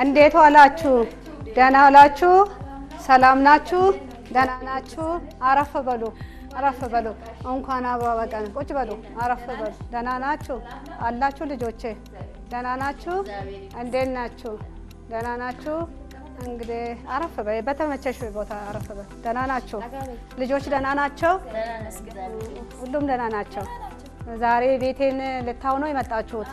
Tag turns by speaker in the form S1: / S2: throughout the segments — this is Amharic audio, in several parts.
S1: እንዴት ዋላችሁ? ደህና ዋላችሁ? ሰላም ናችሁ? ደህና ናችሁ? አረፍ በሉ እንኳን አባባቀን ቁጭ በሉ አረፍ በሉ። ደህና ናችሁ አላችሁ ልጆቼ? ደህና ናችሁ? እንዴት ናችሁ? ደህና ናችሁ? እንግዲህ አረፍ በይ በተመቸሽ ቦታ አረፍ በይ። ደህና ናችሁ ልጆች? ደህና ናቸው? ሁሉም ደህና ናቸው። ዛሬ ቤቴን ልታው ነው የመጣችሁት?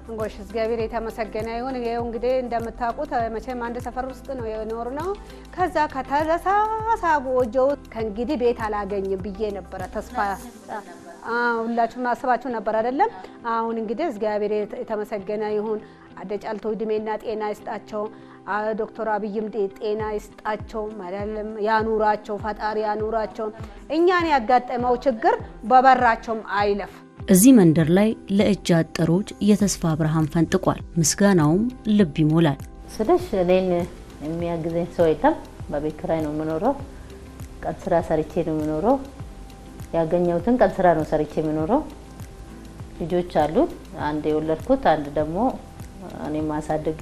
S1: እንጎሽ እግዚአብሔር የተመሰገነ ይሁን። ይሄው እንግዲህ እንደምታውቁት መቼም አንድ ሰፈር ውስጥ ነው የኖርነው። ከዛ ከተረሳሳ ጎጆው ከእንግዲህ ቤት አላገኝም ብዬ ነበረ ተስፋ ሁላችሁም አስባችሁ ነበር አይደለም? አሁን እንግዲህ እግዚአብሔር የተመሰገነ ይሁን። አደጫልቶ እድሜና ጤና ይስጣቸው። ዶክተር አብይም ጤና ይስጣቸው ማለት ያኑራቸው፣ ፈጣሪ ያኑራቸው። እኛን ያጋጠመው ችግር በበራቸውም አይለፍ።
S2: እዚህ መንደር ላይ ለእጅ አጠሮች የተስፋ ብርሃን ፈንጥቋል። ምስጋናውም ልብ ይሞላል።
S3: ስለሽ እኔን የሚያግዘኝ ሰው የለም። በቤት ኪራይ ነው የምኖረው። ቀን ስራ ሰርቼ ነው የምኖረው። ያገኘሁትን ቀን ስራ ነው ሰርቼ የምኖረው። ልጆች አሉ። አንድ የወለድኩት፣ አንድ ደግሞ እኔ ማሳደግ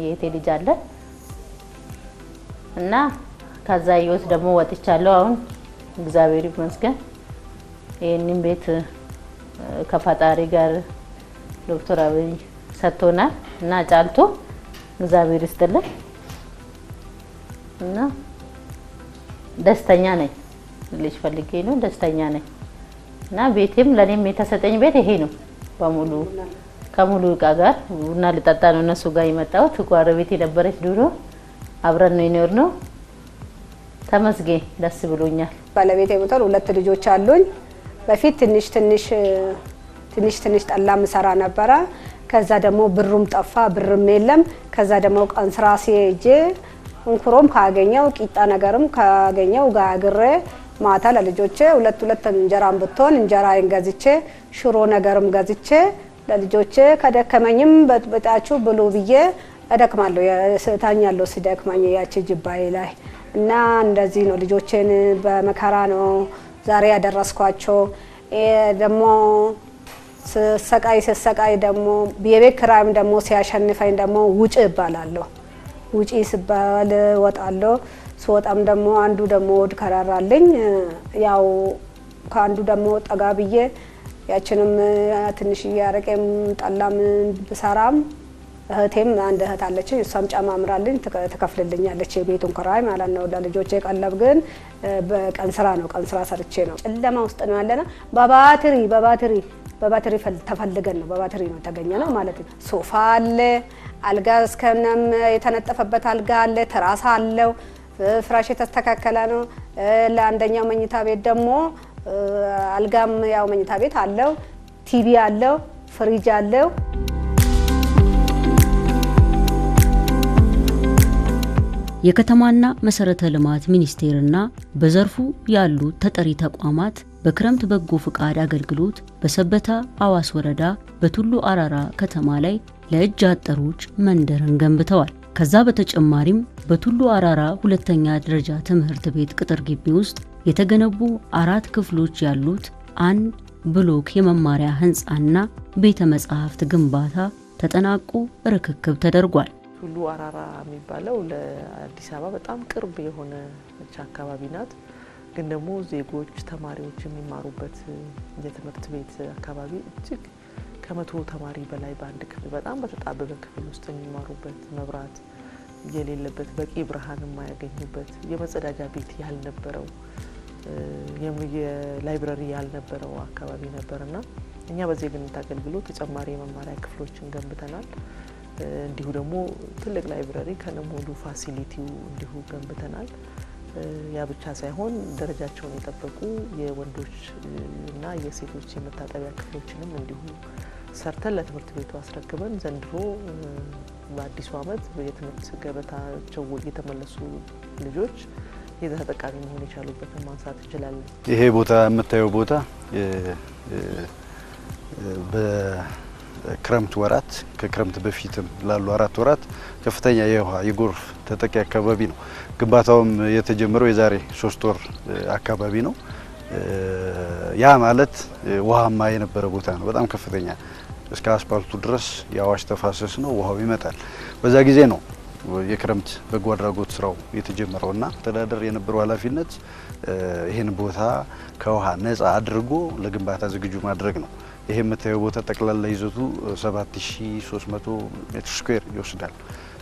S3: የቴ ልጅ አለ እና ከዛ ህይወት ደግሞ ወጥቻለሁ። አሁን እግዚአብሔር ይመስገን ይሄንን ቤት ከፈጣሪ ጋር ዶክተር አብይ ሰጥቶናል እና ጫልቶ እግዚአብሔር ይስጥልን እና ደስተኛ ነኝ። ልጅ ፈልጌ ነው ደስተኛ ነኝ እና ቤቴም ለኔም የተሰጠኝ ቤት ይሄ ነው በሙሉ ከሙሉ እቃ ጋር ቡና ልጠጣ ነው እነሱ ጋር የመጣሁት። ጎረቤቴ ነበረች ድሮ አብረን ነው የኖርነው። ተመስገን ደስ ብሎኛል።
S1: ባለቤቴ ሞተር ሁለት ልጆች አሉኝ። በፊት ትንሽ ጠላም ሰራ ነበረ። ከዛ ደግሞ ብሩም ጠፋ፣ ብርም የለም። ከዛ ደግሞ ቀን ስራ ሲሄጄ እንኩሮም ካገኘው ቂጣ ነገርም ካገኘው ጋግሬ ማታ ለልጆቼ ሁለት እንጀራም ብትሆን እንጀራዬን ገዝቼ ሽሮ ነገርም ገዝቼ ለልጆቼ ከደከመኝም በጣችሁ ብሉ ብዬ እደክማለሁ። የስታኛለሁ ሲደክማኝ ያቺ ጅባዬ ላይ እና እንደዚህ ነው ልጆቼን በመከራ ነው ዛሬ ያደረስኳቸው። ደግሞ ስሰቃይ ደግሞ የቤት ኪራይም ደግሞ ሲያሸንፈኝ ደግሞ ውጪ እባላለሁ። ውጪ ስባል ወጣለሁ። ስወጣም ደግሞ አንዱ ደግሞ ወድ ከራራልኝ ያው ከአንዱ ደግሞ ጠጋ ብዬ ያችንም ትንሽ ያረቀም ጠላም ብሰራም እህቴም አንድ እህት አለች። እሷም ጨማምራልኝ ተከፍልልኛለች የቤቱን ኪራይ ማለት ነው። ለልጆቼ ቀለብ ግን በቀን ስራ ነው፣ ቀን ስራ ሰርቼ ነው። ጨለማ ውስጥ ነው ያለና በባትሪ ተፈልገን ነው በባትሪ ነው ተገኘ ነው ማለት ነው። ሶፋ አለ፣ አልጋ እስከነም የተነጠፈበት አልጋ አለ፣ ትራስ አለው፣ ፍራሽ የተስተካከለ ነው። ለአንደኛው መኝታ ቤት ደግሞ አልጋም ያው መኝታ ቤት አለው፣ ቲቪ አለው፣ ፍሪጅ አለው።
S2: የከተማና መሰረተ ልማት ሚኒስቴርና በዘርፉ ያሉ ተጠሪ ተቋማት በክረምት በጎ ፍቃድ አገልግሎት በሰበታ አዋስ ወረዳ በቱሉ አራራ ከተማ ላይ ለእጅ አጠሮች መንደርን ገንብተዋል። ከዛ በተጨማሪም በቱሉ አራራ ሁለተኛ ደረጃ ትምህርት ቤት ቅጥር ግቢ ውስጥ የተገነቡ 4 ክፍሎች ያሉት አንድ ብሎክ የመማሪያ ህንጻና ቤተ መጻሕፍት ግንባታ ተጠናቆ ርክክብ ተደርጓል።
S4: ቱሉ አራራ የሚባለው ለአዲስ አበባ በጣም ቅርብ የሆነ አካባቢ ናት። ግን ደግሞ ዜጎች ተማሪዎች የሚማሩበት የትምህርት ቤት አካባቢ እጅግ ከ100 ተማሪ በላይ በአንድ ክፍል በጣም በተጣበበ ክፍል ውስጥ የሚማሩበት፣ መብራት የሌለበት፣ በቂ ብርሃን የማያገኙበት፣ የመጸዳጃ ቤት ያልነበረው፣ የላይብረሪ ያልነበረው አካባቢ ነበርና እኛ በዜግነት አገልግሎት ተጨማሪ የመማሪያ ክፍሎችን ገንብተናል። እንዲሁ ደግሞ ትልቅ ላይብረሪ ከነሙሉ ፋሲሊቲው እንዲሁ ገንብተናል። ያ ብቻ ሳይሆን ደረጃቸውን የጠበቁ የወንዶች እና የሴቶች የመታጠቢያ ክፍሎችንም እንዲሁ ሰርተን ለትምህርት ቤቱ አስረክበን ዘንድሮ በአዲሱ ዓመት የትምህርት ገበታቸው የተመለሱ ልጆች የተጠቃሚ መሆን የቻሉበትን ማንሳት እንችላለን። ይሄ ቦታ የምታየው ቦታ በክረምት ወራት ከክረምት በፊትም ላሉ 4 ወራት ከፍተኛ የውሃ የጎርፍ ተጠቂ አካባቢ ነው። ግንባታውም የተጀመረው የዛሬ 3 ወር አካባቢ ነው። ያ ማለት ውሃማ የነበረ ቦታ ነው። በጣም ከፍተኛ እስከ አስፓልቱ ድረስ የአዋሽ ተፋሰስ ነው። ውሃው ይመጣል። በዛ ጊዜ ነው
S5: የክረምት በጎ አድራጎት ስራው የተጀመረውና አስተዳደር የነበረው ኃላፊነት ይሄን ቦታ ከውሃ ነፃ አድርጎ ለግንባታ ዝግጁ ማድረግ ነው። ይሄ የምታየው ቦታ ጠቅላላ ይዘቱ 7300 ሜትር ስኩዌር ይወስዳል።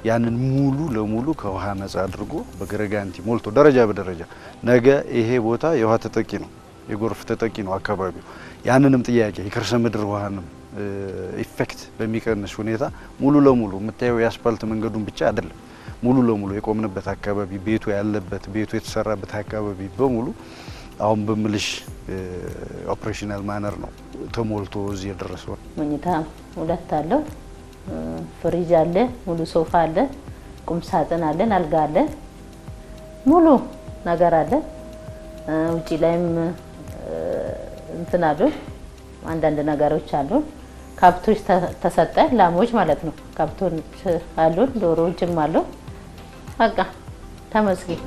S5: ያንን ሙሉ ለሙሉ ከውሃ ነፃ አድርጎ በገረጋንቲ ሞልቶ ደረጃ በደረጃ ነገ ይሄ ቦታ የውሃ ተጠቂ ነው፣ የጎርፍ ተጠቂ ነው አካባቢው። ያንንም ጥያቄ የከርሰ ምድር ውሃንም ኢፌክት በሚቀንስ ሁኔታ ሙሉ ለሙሉ የምታየው የአስፋልት መንገዱን ብቻ አይደለም፣ ሙሉ ለሙሉ የቆምንበት አካባቢ ቤቱ ያለበት ቤቱ የተሰራበት አካባቢ በሙሉ አሁን በምልሽ ኦፕሬሽናል ማነር ነው ተሞልቶ እዚህ የደረሰው።
S3: መኝታ 2 አለው፣ ፍሪጅ አለ፣ ሙሉ ሶፋ አለ፣ ቁም ሳጥን አለ፣ አልጋ አለ፣ ሙሉ ነገር አለ። ውጪ ላይም እንትን አሉ፣ አንዳንድ ነገሮች አሉ። ከብቶች ተሰጠ፣ ላሞች ማለት ነው። ከብቶች አሉ፣ ዶሮዎችም አሉ። በቃ ተመስገን።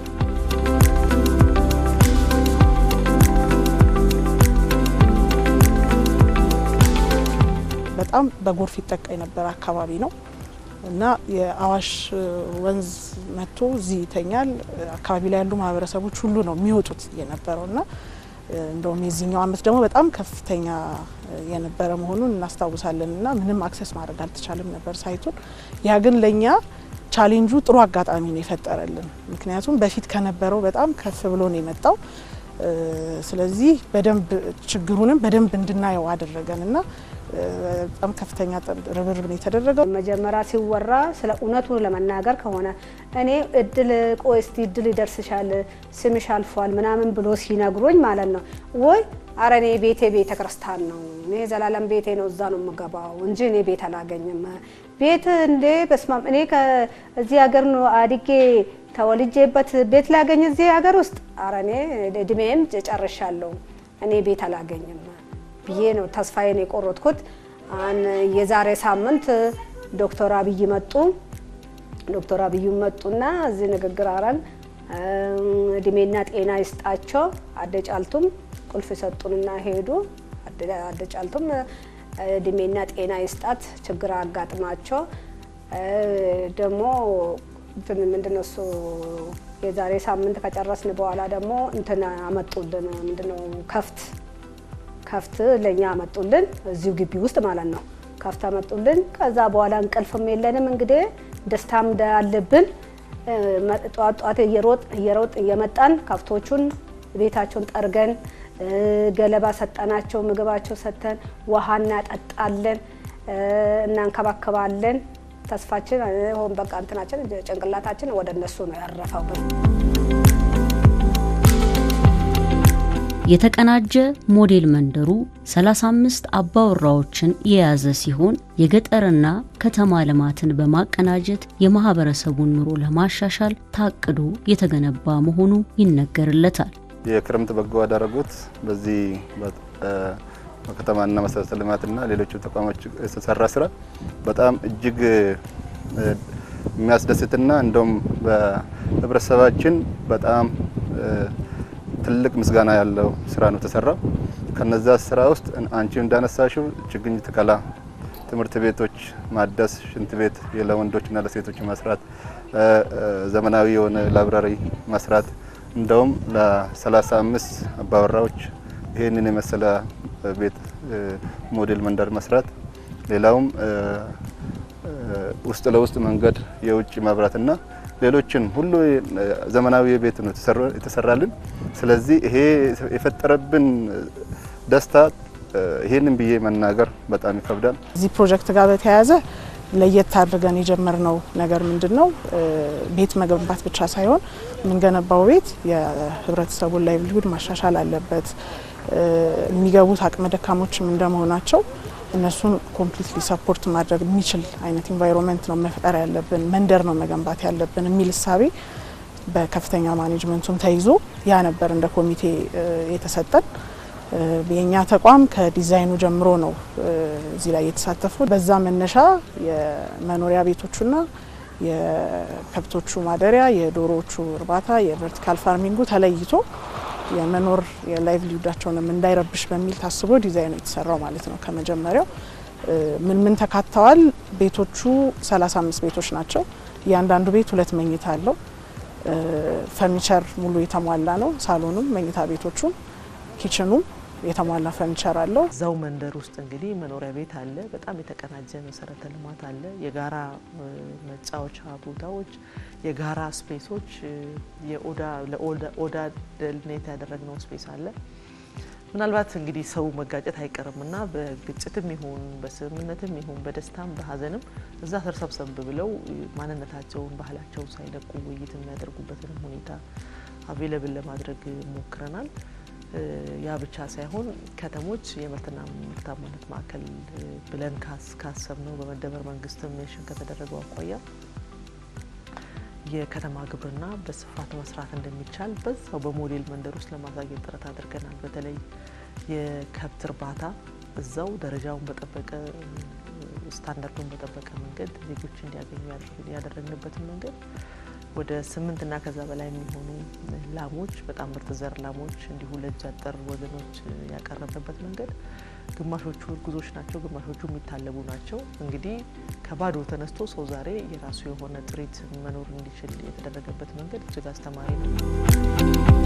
S6: በጣም በጎርፍ ይጠቃ የነበረ አካባቢ ነው እና የአዋሽ ወንዝ መጥቶ እዚህ ይተኛል። አካባቢ ላይ ያሉ ማህበረሰቦች ሁሉ ነው የሚወጡት የነበረውና እንደውም የዚህኛው አመት ደግሞ በጣም ከፍተኛ የነበረ መሆኑን እናስታውሳለንና ምንም አክሰስ ማድረግ አልተቻለም ነበር ሳይቱን። ያ ግን ለኛ ቻሌንጁ ጥሩ አጋጣሚ ነው የፈጠረልን። ምክንያቱም በፊት ከነበረው በጣም ከፍ ብሎ ነው የመጣው። ስለዚህ በደንብ ችግሩንም በደንብ እንድናየው አደረገንና በጣም ከፍተኛ ርብርብ ነው የተደረገው።
S1: መጀመሪያ ሲወራ ስለ እውነቱ ለመናገር ከሆነ እኔ እድል ቆስቲ እድል ይደርስሻል ስምሽ አልፏል ምናምን ብሎ ሲነግሩኝ ማለት ነው ወይ አረ እኔ ቤተ ክርስቲያን ነው እኔ ዘላለም ቤቴ ነው እዛ ነው የምገባው እንጂ እኔ ቤት አላገኝም። ቤት እንደ በስማም እኔ ከዚህ ሀገር ነው አድጌ ተወልጄበት ቤት ላገኝ እዚህ ሀገር ውስጥ አረ እኔ እድሜም ጨርሻለሁ እኔ ቤት አላገኝም ብዬ ነው ተስፋዬን የቆረጥኩት። የዛሬ ሳምንት ዶክተር አብይ መጡ። ዶክተር አብይ መጡና እዚህ ንግግር አረን እድሜና ጤና ይስጣቸው። አደጫልቱም ቁልፍ ሰጡንና ሄዱ። አደጫልቱም እድሜና ጤና ይስጣት ችግር አጋጥማቸው ደግሞ ምንድነው እሱ የዛሬ ሳምንት ከጨረስን በኋላ ደግሞ እንትና አመጡልን ምንድነው ከፍት ለኛ አመጡልን እዚሁ ግቢ ውስጥ ማለት ነው። ከፍት አመጡልን። ከዛ በኋላ እንቅልፍም የለንም እንግዲህ ደስታም አለብን። ጧት እየሮጥ እየመጣን ከፍቶቹን ቤታቸውን ጠርገን ገለባ ሰጠናቸው፣ ምግባቸው ሰተን ውሃ እናጠጣለን፣ እናንከባከባለን። ተስፋችን ሆን በቃ እንትናችን ጭንቅላታችን ወደ እነሱ ነው ያረፈው።
S2: የተቀናጀ ሞዴል መንደሩ 35 አባወራዎችን የያዘ ሲሆን የገጠርና ከተማ ልማትን በማቀናጀት የማህበረሰቡን ኑሮ ለማሻሻል ታቅዶ የተገነባ መሆኑ ይነገርለታል።
S7: የክረምት በጎ አድራጎት በዚህ በከተማና መሰረተ ልማትና ሌሎች ተቋሞች የተሰራ ስራ በጣም እጅግ የሚያስደስትና እንደውም በህብረተሰባችን በጣም ትልቅ ምስጋና ያለው ስራ ነው ተሰራው። ከነዛ ስራ ውስጥ አንቺ እንዳነሳሽው ችግኝ ተከላ፣ ትምህርት ቤቶች ማደስ፣ ሽንት ቤት ለወንዶችና ለሴቶች መስራት፣ ዘመናዊ የሆነ ላይብራሪ መስራት፣ እንደውም ለ35 አባወራዎች ይሄንን የመሰለ ቤት ሞዴል መንደር መስራት፣ ሌላውም ውስጥ ለውስጥ መንገድ፣ የውጭ መብራትና ሌሎችን ሁሉ ዘመናዊ ቤት ነው የተሰራልን። ስለዚህ ይሄ የፈጠረብን ደስታ ይሄንን ብዬ መናገር በጣም ይከብዳል።
S6: እዚህ ፕሮጀክት ጋር በተያያዘ ለየት አድርገን የጀመርነው ነገር ምንድነው? ቤት መገንባት ብቻ ሳይሆን የምንገነባው ቤት የህብረተሰቡን ላይቭሊሁድ ማሻሻል አለበት። የሚገቡት አቅመ ደካሞችም እንደመሆናቸው እነሱን ኮምፕሊትሊ ሰፖርት ማድረግ የሚችል አይነት ኢንቫይሮንመንት ነው መፍጠር ያለብን፣ መንደር ነው መገንባት ያለብን የሚል እሳቤ በከፍተኛ ማኔጅመንቱም ተይዞ ያ ነበር እንደ ኮሚቴ የተሰጠን። የኛ ተቋም ከዲዛይኑ ጀምሮ ነው እዚህ ላይ የተሳተፈው። በዛ መነሻ የመኖሪያ ቤቶቹና የከብቶቹ ማደሪያ፣ የዶሮዎቹ እርባታ፣ የቨርቲካል ፋርሚንጉ ተለይቶ የመኖር የላይቭሊሁዳቸውንም እንዳይረብሽ በሚል ታስቦ ዲዛይኑ የተሰራው ማለት ነው። ከመጀመሪያው ምን ተካተዋል? ቤቶቹ 35 ቤቶች ናቸው። እያንዳንዱ ቤት 2 መኝታ አለው። ፈርኒቸር ሙሉ የተሟላ ነው። ሳሎኑም መኝታ ቤቶቹም ኪችኑም የተሟላ ፈርኒቸር አለው።
S4: እዛው መንደር ውስጥ እንግዲህ መኖሪያ ቤት አለ። በጣም የተቀናጀ መሰረተ ልማት አለ። የጋራ መጫወቻ ቦታዎች፣ የጋራ ስፔሶች፣ ለኦዳ ደልኔት ያደረግነው ስፔስ አለ። ምናልባት እንግዲህ ሰው መጋጨት አይቀርምና በግጭትም ይሁን በስምምነትም ይሁን በደስታም በሀዘንም እዛ ተሰብሰብ ብለው ማንነታቸውን ባህላቸውን ሳይለቁ ውይይት የሚያደርጉበትን ሁኔታ አቬለብል ለማድረግ ሞክረናል። ያ ብቻ ሳይሆን ከተሞች የምርትና ምርታማነት ማዕከል ብለን ካሰብነው በመደመር መንግስትም ሜንሽን ከተደረገው አኳያ የከተማ ግብርና በስፋት መስራት እንደሚቻል በዛው በሞዴል መንደር ውስጥ ለማሳየት ጥረት አድርገናል። በተለይ የከብት እርባታ እዛው ደረጃውን በጠበቀ ስታንዳርዱን በጠበቀ መንገድ ዜጎች እንዲያገኙ ያደረግንበትን መንገድ ወደ 8 እና ከዛ በላይ የሚሆኑ ላሞች በጣም ምርጥ ዘር ላሞች እንዲሁ ለእጅ አጠር ወገኖች ያቀረበበት መንገድ ግማሾቹ እርጉዞች ናቸው፣ ግማሾቹ የሚታለቡ ናቸው። እንግዲህ ከባዶ ተነስቶ ሰው ዛሬ የራሱ የሆነ ጥሪት መኖር እንዲችል የተደረገበት መንገድ እጅግ አስተማሪ ነው።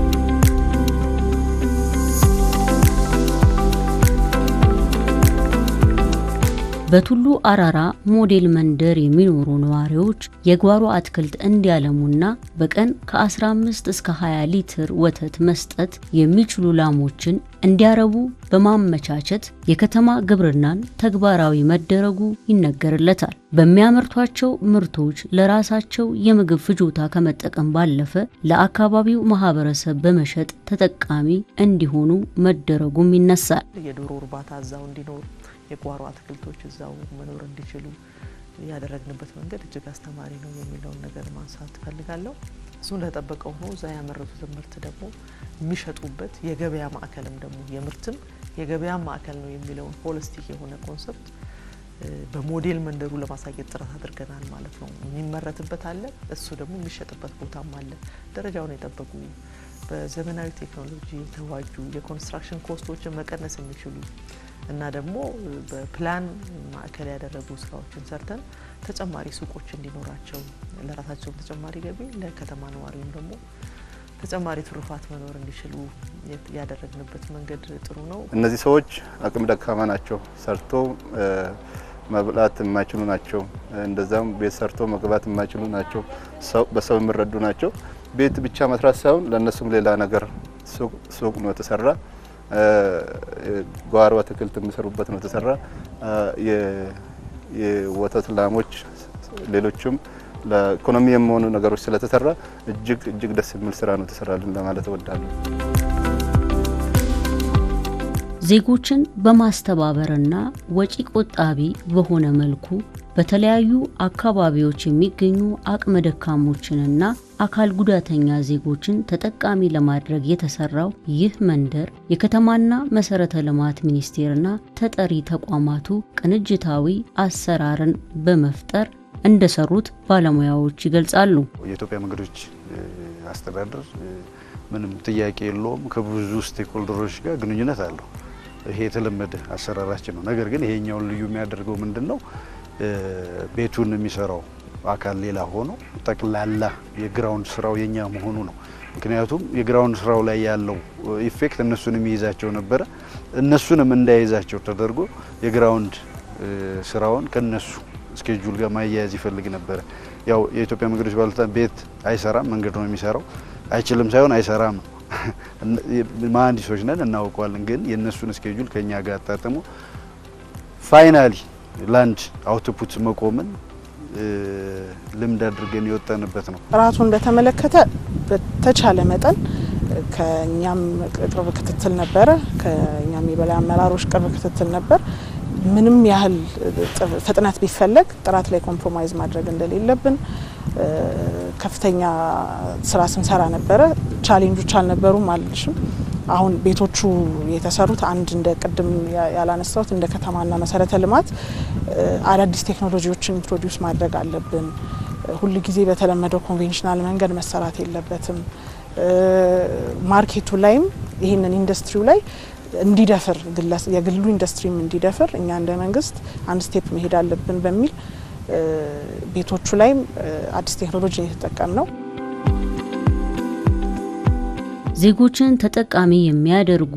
S2: በቱሉ አራራ ሞዴል መንደር የሚኖሩ ነዋሪዎች የጓሮ አትክልት እንዲያለሙና በቀን ከ15 እስከ 20 ሊትር ወተት መስጠት የሚችሉ ላሞችን እንዲያረቡ በማመቻቸት የከተማ ግብርናን ተግባራዊ መደረጉ ይነገርለታል። በሚያመርቷቸው ምርቶች ለራሳቸው የምግብ ፍጆታ ከመጠቀም ባለፈ ለአካባቢው ማህበረሰብ በመሸጥ ተጠቃሚ እንዲሆኑ መደረጉም ይነሳል።
S4: የዶሮ እርባታ እዛው እንዲኖር የጓሮ አትክልቶች እዛው መኖር እንዲችሉ ያደረግንበት መንገድ እጅግ አስተማሪ ነው የሚለውን ነገር ማንሳት ፈልጋለሁ። እሱ እንደተጠበቀው ነው። እዛ ያመረቱት ምርት ደግሞ የሚሸጡበት የገበያ ማዕከልም ደግሞ የምርትም የገበያ ማዕከል ነው የሚለውን ሆሊስቲክ የሆነ ኮንሰፕት በሞዴል መንደሩ ለማሳየት ጥረት አድርገናል ማለት ነው። የሚመረትበት አለ፣ እሱ ደግሞ የሚሸጥበት ቦታም አለ። ደረጃውን የጠበቁ በዘመናዊ ቴክኖሎጂ የተዋጁ የኮንስትራክሽን ኮስቶችን መቀነስ የሚችሉ እና ደግሞ በፕላን ማዕከል ያደረጉ ስራዎችን ሰርተን ተጨማሪ ሱቆች እንዲኖራቸው ለራሳቸው ተጨማሪ ገቢ ለከተማ ነዋሪውም ደግሞ ተጨማሪ ትሩፋት መኖር እንዲችሉ ያደረግንበት መንገድ ጥሩ ነው።
S7: እነዚህ ሰዎች አቅም ደካማ ናቸው፣ ሰርቶ መብላት የማይችሉ ናቸው። እንደዛም ቤት ሰርቶ መግባት የማይችሉ ናቸው፣ በሰው የሚረዱ ናቸው። ቤት ብቻ መስራት ሳይሆን ለነሱም ሌላ ነገር ሱቅ ነው የተሰራ፣ ጓሮ አትክልት የሚሰሩበት ነው የተሰራ። የወተት ላሞች ሌሎችም ለኢኮኖሚ የሚሆኑ ነገሮች ስለተሰራ እጅግ ደስ የሚል ስራ ነው ተሰራልን ለማለት እወዳለሁ።
S2: ዜጎችን በማስተባበርና ወጪ ቆጣቢ በሆነ መልኩ በተለያዩ አካባቢዎች የሚገኙ አቅመ ደካሞችንና አካል ጉዳተኛ ዜጎችን ተጠቃሚ ለማድረግ የተሰራው ይህ መንደር የከተማና መሰረተ ልማት ሚኒስቴርና ተጠሪ ተቋማቱ ቅንጅታዊ አሰራርን በመፍጠር እንደሰሩት ባለሙያዎች ይገልጻሉ።
S5: የኢትዮጵያ መንገዶች አስተዳደር ምንም ጥያቄ የለውም፣ ከብዙ ስቴክሆልደሮች ጋር ግንኙነት አለው። ይሄ የተለመደ አሰራራችን ነው። ነገር ግን ይሄኛውን ልዩ የሚያደርገው ምንድነው? ቤቱን የሚሰራው አካል ሌላ ሆኖ ጠቅላላ የግራውንድ ስራው የኛ መሆኑ ነው። ምክንያቱም የግራውንድ ስራው ላይ ያለው ኢፌክት እነሱንም ይይዛቸው ነበረ። እነሱንም እንዳይዛቸው ተደርጎ የግራውንድ ስራውን ከነሱ ስኬጁል ጋር ማያያዝ ይፈልግ ነበረ። ያው የኢትዮጵያ መንገዶች ባለስልጣን ቤት አይሰራም፣ መንገድ ነው የሚሰራው። አይችልም ሳይሆን አይሰራም። መሀንዲሶች ነን እናውቀዋለን። ግን የነሱን ስኬጁል ከኛ ጋር አጣጥሞ ፋይናሊ ላንድ አውትፑት መቆምን ልምድ አድርገን የወጣንበት ነው።
S6: ጥራቱን በተመለከተ በተቻለ መጠን ከኛም ቅርብ ክትትል ነበረ፣ ከኛም የበላይ አመራሮች ቅርብ ክትትል ነበር። ምንም ያህል ፍጥነት ቢፈለግ ጥራት ላይ ኮምፕሮማይዝ ማድረግ እንደሌለብን ከፍተኛ ስራ ስንሰራ ነበረ። ቻሌንጆች አልነበሩም አልልሽም። አሁን ቤቶቹ የተሰሩት አንድ እንደ ቅድም ያላነሳሁት እንደ ከተማና መሰረተ ልማት አዳዲስ ቴክኖሎጂዎችን ኢንትሮዲዩስ ማድረግ አለብን። ሁሉ ጊዜ በተለመደው ኮንቬንሽናል መንገድ መሰራት የለበትም። ማርኬቱ ላይም ይሄንን ኢንዱስትሪው ላይ እንዲደፍር የግሉ ኢንዱስትሪም እንዲደፍር እኛ እንደ መንግስት አንድ ስቴፕ መሄድ አለብን በሚል ቤቶቹ ላይም አዲስ ቴክኖሎጂ እየተጠቀም ነው።
S2: ዜጎችን ተጠቃሚ የሚያደርጉ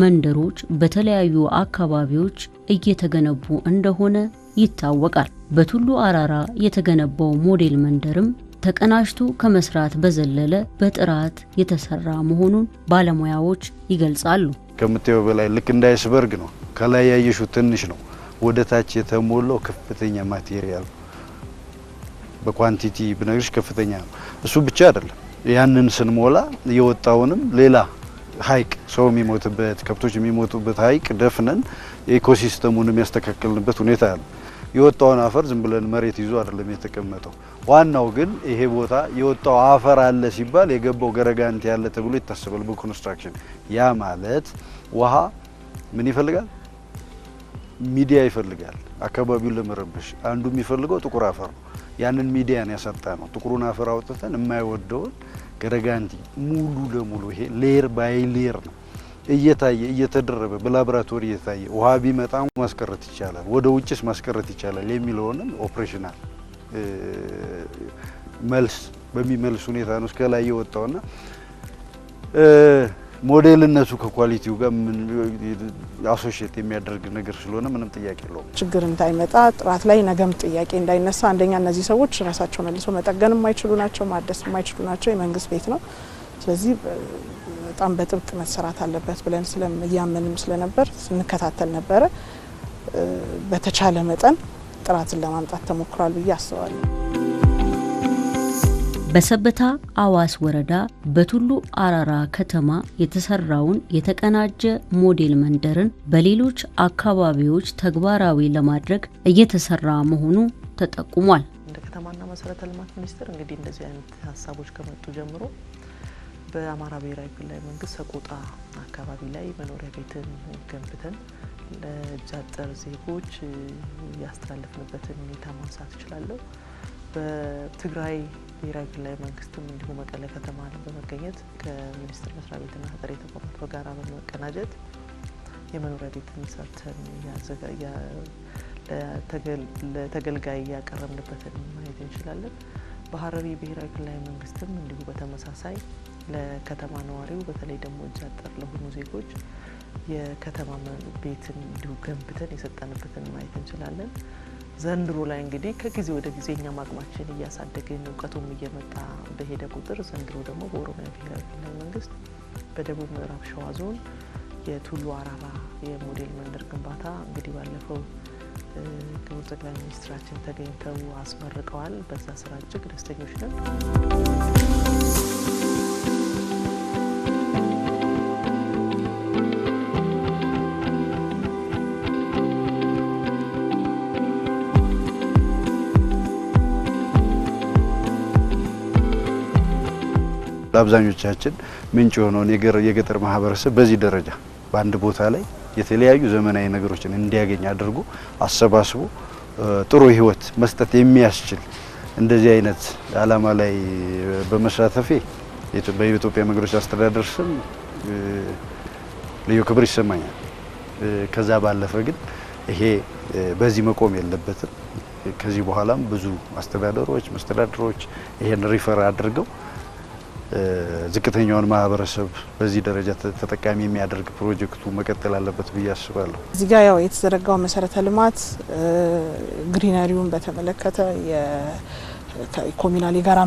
S2: መንደሮች በተለያዩ አካባቢዎች እየተገነቡ እንደሆነ ይታወቃል። በቱሉ አራራ የተገነባው ሞዴል መንደርም ተቀናጅቶ ከመስራት በዘለለ በጥራት የተሰራ መሆኑን ባለሙያዎች ይገልጻሉ።
S5: ከምታየው በላይ ልክ እንደ አይስበርግ ነው። ከላይ ያየሽው ትንሽ ነው፣ ወደ ታች የተሞላው ከፍተኛ ማቴሪያል በኳንቲቲ ብነግርሽ ከፍተኛ ነው። እሱ ብቻ አይደለም፣ ያንን ስንሞላ የወጣውንም ሌላ ሀይቅ ሰው የሚሞትበት ከብቶች የሚሞቱበት ሀይቅ ደፍነን ኢኮሲስተሙን የሚያስተካክልንበት ሁኔታ አለ። የወጣውን አፈር ዝም ብለን መሬት ይዞ አይደለም የተቀመጠው። ዋናው ግን ይሄ ቦታ የወጣው አፈር አለ ሲባል የገባው ገረጋንቲ ያለ ተብሎ ይታሰባል በኮንስትራክሽን። ያ ማለት ውሃ ምን ይፈልጋል? ሚዲያ ይፈልጋል። አካባቢውን ለመረበሽ አንዱ የሚፈልገው ጥቁር አፈር ነው። ያንን ሚዲያን ያሳጣ ነው። ጥቁሩን አፈር አውጥተን የማይወደውን ገረጋንቲ ሙሉ ለሙሉ ይሄ ሌየር ባይ ሌየር ነው እየታየ እየተደረበ በላቦራቶሪ እየታየ ውሃ ቢመጣ ማስቀረት ይቻላል፣ ወደ ውጭስ ማስቀረት ይቻላል የሚለውንም ኦፕሬሽናል መልስ በሚመልስ ሁኔታ ነው እስከላይ የወጣውና ሞዴልነቱ ከኳሊቲው ጋር አሶሺየት የሚያደርግ ነገር ስለሆነ ምንም ጥያቄ የለውም።
S6: ችግር እንዳይመጣ ጥራት ላይ ነገም ጥያቄ እንዳይነሳ፣ አንደኛ እነዚህ ሰዎች ራሳቸው መልሶ መጠገን የማይችሉ ናቸው፣ ማደስ የማይችሉ ናቸው። የመንግስት ቤት ነው። ስለዚህ በጣም በጥብቅ መሰራት አለበት ብለን ስለያመንም ስለነበር ስንከታተል ነበረ። በተቻለ መጠን ጥራትን ለማምጣት ተሞክሯል ብዬ አስባለሁ።
S2: በሰበታ አዋስ ወረዳ በቱሉ አራራ ከተማ የተሰራውን የተቀናጀ ሞዴል መንደርን በሌሎች አካባቢዎች ተግባራዊ ለማድረግ እየተሰራ መሆኑ ተጠቁሟል።
S4: እንደ ከተማና መሰረተ ልማት ሚኒስቴር እንግዲህ እንደዚህ አይነት ሀሳቦች ከመጡ ጀምሮ በአማራ ብሔራዊ ክልላዊ መንግስት ሰቆጣ አካባቢ ላይ መኖሪያ ቤትን ገንብተን ለእጅ አጠር ዜጎች ያስተላለፍንበትን ሁኔታ ማንሳት እችላለሁ። በትግራይ ብሔራዊ ክልላዊ መንግስትም እንዲሁ መቀለ ከተማ በመገኘት ከሚኒስቴር መስሪያ ቤትና ተጠሪ ተቋማት በጋራ በመቀናጀት የመኖሪያ ቤትን ሰርተን ለተገልጋይ ያቀረብንበትን ማየት እንችላለን። በሀረሪ ብሔራዊ ክልላዊ መንግስትም እንዲሁ በተመሳሳይ ለከተማ ነዋሪው በተለይ ደግሞ እጅ አጠር ለሆኑ ዜጎች የከተማ ቤትን እንዲሁ ገንብተን የሰጠንበትን ማየት እንችላለን። ዘንድሮ ላይ እንግዲህ ከጊዜ ወደ ጊዜ እኛም አቅማችን እያሳደግን እውቀቱም እየመጣ በሄደ ቁጥር ዘንድሮ ደግሞ በኦሮሚያ ብሔራዊ ክልላዊ መንግስት በደቡብ ምዕራብ ሸዋ ዞን የቱሉ አራራ የሞዴል መንደር ግንባታ እንግዲህ ባለፈው ክቡር ጠቅላይ ሚኒስትራችን ተገኝተው አስመርቀዋል። በዛ ስራ እጅግ ደስተኞች ነን።
S5: ለአብዛኞቻችን ምንጭ የሆነውን የገጠር ማህበረሰብ በዚህ ደረጃ በአንድ ቦታ ላይ የተለያዩ ዘመናዊ ነገሮችን እንዲያገኝ አድርጎ አሰባስቦ ጥሩ ህይወት መስጠት የሚያስችል እንደዚህ አይነት አላማ ላይ በመሳተፌ በኢትዮጵያ መንገዶች አስተዳደር ስም ልዩ ክብር ይሰማኛል። ከዛ ባለፈ ግን ይሄ በዚህ መቆም የለበትም። ከዚህ በኋላም ብዙ መስተዳደሮች ይሄን ሪፈር አድርገው ዝቅተኛውን ማህበረሰብ በዚህ ደረጃ ተጠቃሚ የሚያደርግ ፕሮጀክቱ መቀጠል አለበት ብዬ አስባለሁ።
S6: እዚህ ጋር ያው የተዘረጋው መሰረተ ልማት ግሪነሪውን በተመለከተ የኮሚናል የጋራ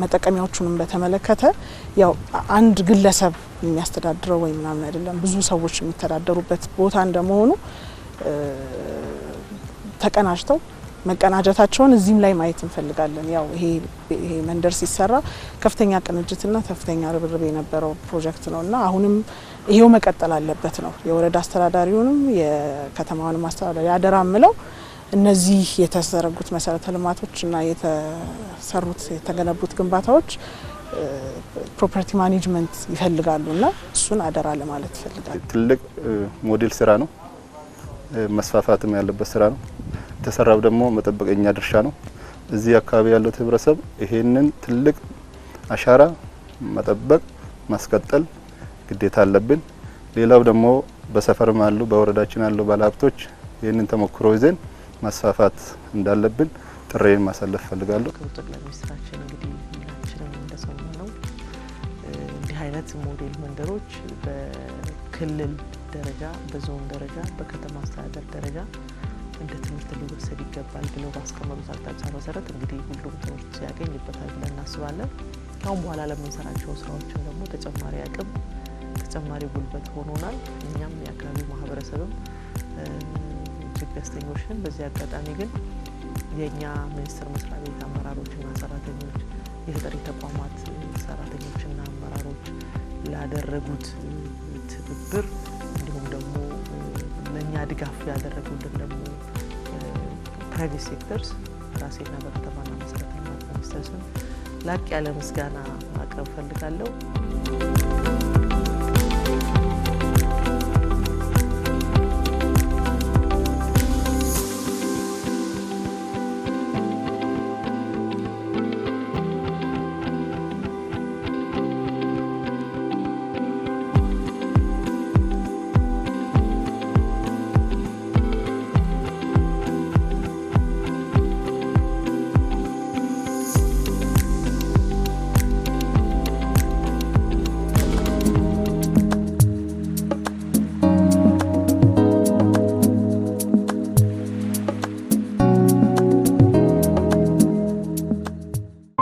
S6: መጠቀሚያዎቹንም በተመለከተ ያው አንድ ግለሰብ የሚያስተዳድረው ወይ ምናምን አይደለም፣ ብዙ ሰዎች የሚተዳደሩበት ቦታ እንደመሆኑ ተቀናጅተው መቀናጀታቸውን እዚህም ላይ ማየት እንፈልጋለን። ያው ይሄ መንደር ሲሰራ ከፍተኛ ቅንጅትና ከፍተኛ ርብርብ የነበረው ፕሮጀክት ነውና አሁንም ይሄው መቀጠል አለበት ነው። የወረዳ አስተዳዳሪውንም የከተማውንም አስተዳዳሪ አደራ ምለው እነዚህ የተዘረጉት መሰረተ ልማቶችና የተገነቡት ግንባታዎች ፕሮፐርቲ ማኔጅመንት ይፈልጋሉና እሱን አደራ ለማለት ይፈልጋል።
S7: ትልቅ ሞዴል ስራ ነው፣ መስፋፋትም ያለበት ስራ ነው። የተሰራው ደግሞ መጠበቀኛ ድርሻ ነው። እዚህ አካባቢ ያለው ህብረተሰብ ይሄንን ትልቅ አሻራ መጠበቅ ማስቀጠል ግዴታ አለብን። ሌላው ደግሞ በሰፈርም አሉ በወረዳችን ያለው ባለሀብቶች ይሄንን ተሞክሮ ይዘን ማስፋፋት እንዳለብን ጥሬን ማሳለፍ ፈልጋለሁ።
S4: ክቡር ጠቅላይ ሚኒስትራችን እንግዲህ ሁላችንም እንደሰማነው እንዲህ አይነት ሞዴል መንደሮች በክልል ደረጃ፣ በዞን ደረጃ፣ በከተማ አስተዳደር ደረጃ እንደ ትምህርት ሊወሰድ ይገባል ብለው ባስቀመጡት አቅጣጫ መሰረት እንግዲህ ሁሉም ትምህርት ያገኝበታል ብለን እናስባለን። አሁን በኋላ ለምንሰራቸው ስራዎችን ደግሞ ተጨማሪ አቅም ተጨማሪ ጉልበት ሆኖናል። እኛም የአካባቢው ማህበረሰብም እጅግ ደስተኞች ነን። በዚህ አጋጣሚ ግን የኛ ሚኒስቴር መስሪያ ቤት አመራሮችና ሰራተኞች፣ የተጠሪ ተቋማት ሰራተኞችና አመራሮች ላደረጉት ትብብር እንዲሁም ደግሞ ለኛ ድጋፍ ያደረጉልን ደግሞ ፕራይቬት ሴክተርስ ራሴና በከተማና መሰረተ ልማት ሚኒስቴር ስም ላቅ ያለ ምስጋና ማቅረብ ፈልጋለሁ።